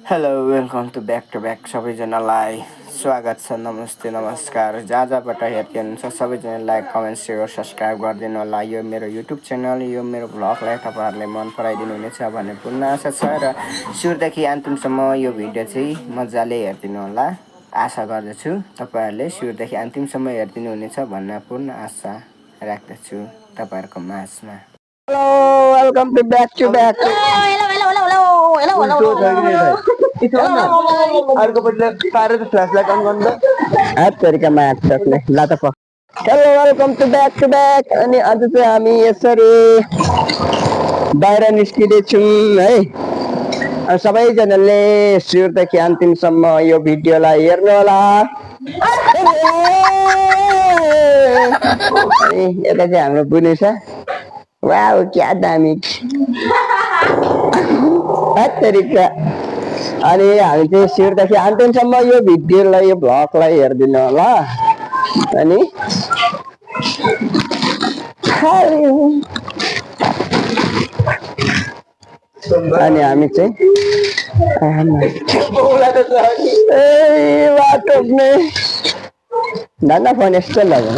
Hello welcome to back सबैजनालाई स्वागत छ। नमस्ते नमस्कार जहाँ जहाँबाट हेर्दै हुनुहुन्छ सबैजनालाई कमेन्ट सेयर सब्सक्राइब गरिदिनु होला। यो मेरो युट्युब च्यानल, यो मेरो भ्लगलाई तपाईँहरूले मन पराइदिनु हुनेछ भन्ने पूर्ण आशा छ र सुरुदेखि अन्तिमसम्म यो भिडियो चाहिँ मजाले हेरिदिनु होला। आशा गर्दछु तपाईँहरूले सुरुदेखि अन्तिमसम्म हेरिदिनु हुनेछ भन्ने पूर्ण आशा राख्दछु तपाईँहरूको माझमा। हेलो वेलकम टु ब्याक अर्कोपट्टि पारेर फ्ल्यासलाइट अन गर्नु त तरिका मार्छ सक्ने ला त प हेलो वेलकम टु ब्याक अनि आज चाहिँ हामी यसरी बाहिर निस्किँदैछौँ है। सबैजनाले सुरुदेखि अन्तिमसम्म यो भिडियोलाई हेर्नु होला। अनि यता चाहिँ हाम्रो बुनु छ। वाउ क्या दामी तरिका। अनि हामी चाहिँ सुरुदेखि अन्तिमसम्म यो भिडियोलाई यो भ्लगलाई हेरिदिनु होला। अनि हामी चाहिँ धन्न फोन यस्तो लगेन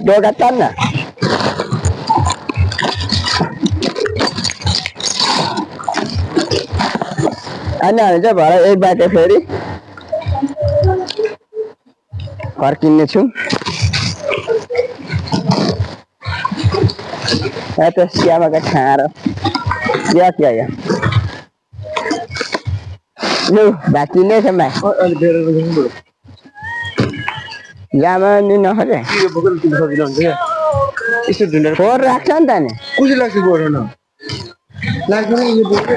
डोका तान्न। अनि हामी चाहिँ भरे एक बाटो फेरि फर्किनेछौँ। त श्यामाका ठाँडो क्या क्या लु बाँकी नै छ मा जामा नि नखरे फोहोर राख्छ नि त नि कुछ लाग्छ गोर्न लाग्दैन यो बोक्यो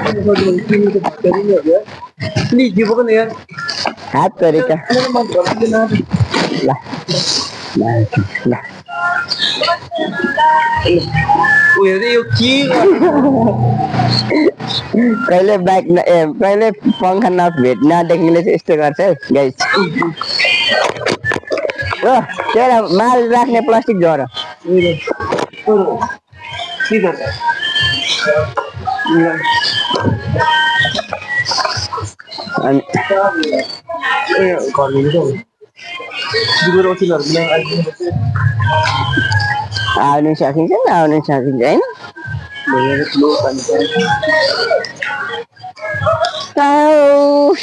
प्लिज यो बोक्न यार हात तरिका ल ल ओ हेर्दै यो के कहिले बाइक कहिले पङ्खा नदेख्नेले चाहिँ यस्तो गर्छ है गाइस। हो त्यही माल राख्ने प्लास्टिक झर आउनु सकिन्छ नआउनु सकिन्छ होइन।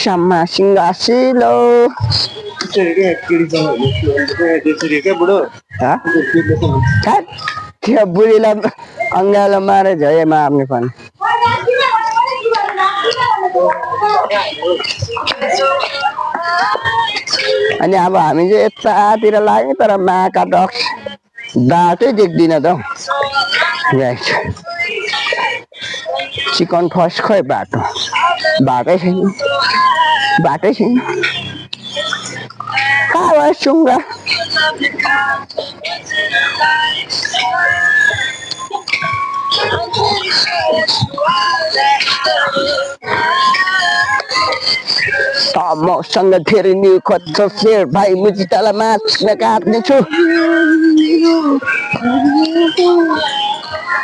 सम्मा सिंहासिलो त्यो बुढीलाई अङ्गालो मारे झैमा आफ्नो पनि अनि अब हामी चाहिँ यतातिर लाग्यो तर माका डक्स बाटै देख्दिन त चिकन फर्स्ट खोइ बाटै छैन कहाँ सुङ्गा मसँग फेरि नि खोज्छ शेर भाइ मुजितालाई माछ्न काट्नेछु।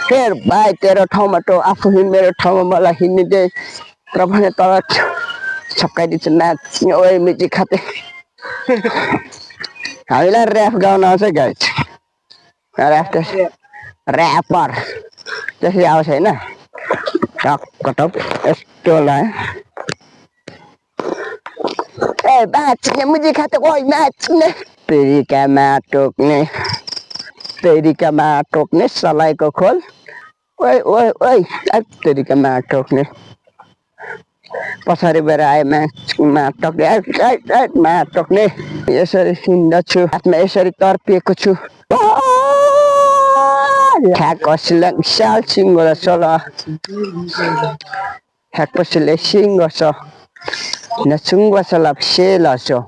शेर भाइ तेरो ठाउँमा त आफू हिँड मेरो ठाउँमा मलाई हिँड्ने दे र भने तल छप्काइदिन्छु नाच्ने ओए मिची खाते। हामीलाई ऱ्याप गाउन आउँछ गाइस ऱ्यापर त्यसरी आउँछ होइन टक यस्तो लाग्यो ए नाच्ने मुजी खाते ओइ नाच्ने तेरिकामा टोक्ने सलाइको खोल ओइ ओइ ओइ तेरिकामा टोक्ने पछाडि भएर आए मा टोक्ने यसरी हिँड्दछु हातमा यसरी तर्पिएको छु ह्याकसिलं साल सिङ्गो सोला ह्याकसिले सिङ्गो सो नसुङ्गो सोला सेला सो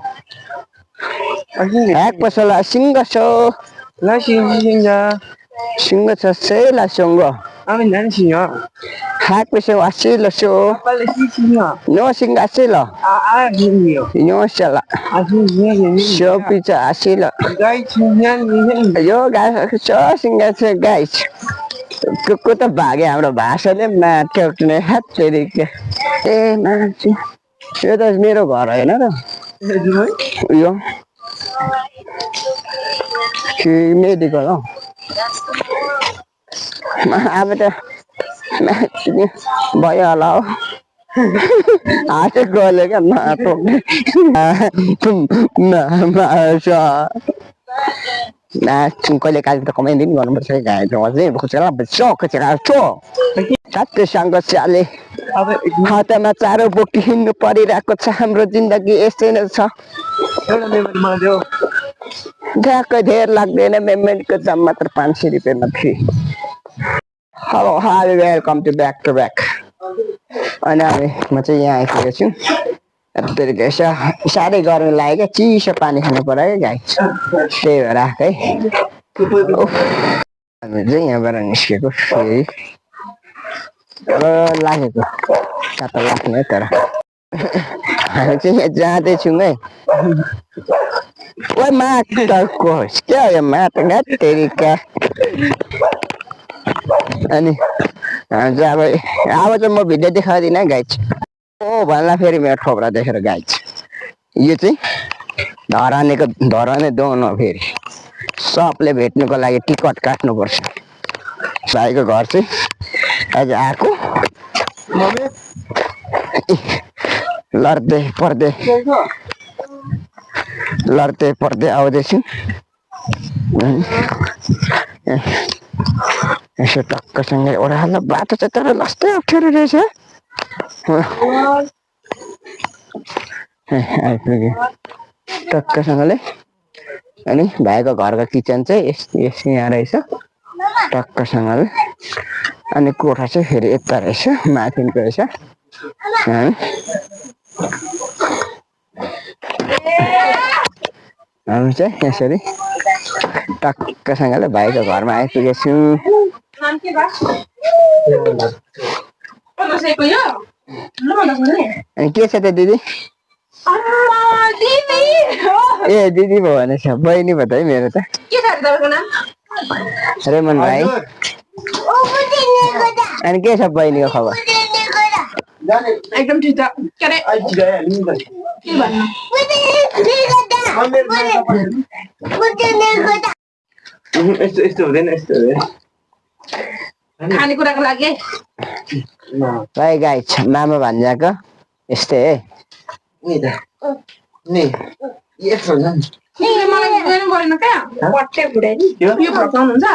ह्याकसिला सिङ्गो सो la singa सिङ्गो छ सेला सुङ्गो amin dan singa ह्याकसिल asilo so pala singa no singa asilo singa no sala singa so pizza asilo guys singa yo guys so singa guys को त भाग्यो हाम्रो भाषाले माथि उठ्ने हातरी ए मान्छे यो त मेरो घर होइन र यो मेडिकल हौ अब त भयो होला हौ हाँसे गयो क्या नटोक्ने कहिले काले त कमाइदिनु गर्नुपर्छ साथीसँग स्याले हातमा चारो बोकी हिँड्नु परिरहेको छ हाम्रो जिन्दगी यस्तै नै छ ट्याक्कै धेर लाग्दैन मेमेन्टको दाम मात्र 500 रुपियाँमा free hello hi welcome to back अनि म चाहिँ यहाँ आइपुगेको छु साह्रै गर्मी लाग्यो क्या चिसो पानी खानु पर्यो क्या गाई त्यही भएर आएको है हामी चाहिँ यहाँबाट निस्केको फेरि लागेको कता लाग्ने तर हामी चाहिँ यहाँ जाँदैछौँ है ओ माटको क्या हो यो माटो तेरिका अनि हामी चाहिँ अब चाहिँ म भिडियो देखाउँदिनँ गाइज ओ भन्ला फेरि मेरो ठोक्रा देखेर गाइज यो चाहिँ धराने दोन हो फेरि सबले भेट्नुको लागि टिकट काट्नुपर्छ भाइको घर चाहिँ आज आएको लड्दै पर्दै आउँदैछु यसो टक्कसँग ओह्रालो बाटो चाहिँ तर लस्टै अप्ठ्यारो रहेछ आइपुग्यो टक्कसँगले अनि भाइको घरको किचन चाहिँ यहाँ रहेछ टक्कसँगले अनि कोठा चाहिँ फेरि यता रहेछ माथिको रहेछ हामी चाहिँ यसरी टक्कसँगले भाइको घरमा आइपुगेछु अनि के छ त दिदी ए दिदी भयो भनेछ बहिनी भयो त है मेरो त रेमन भाइ अनि के छ बहिनीको खबर एकदम ठिक छ के अरे यस्तो हुँदैन खानेकुराको लागि भाइ गाइज मामा भन्जाको यस्तै है मलाई गरेन क्या पट्टे फुटाइ यो फर्काउनुहुन्छ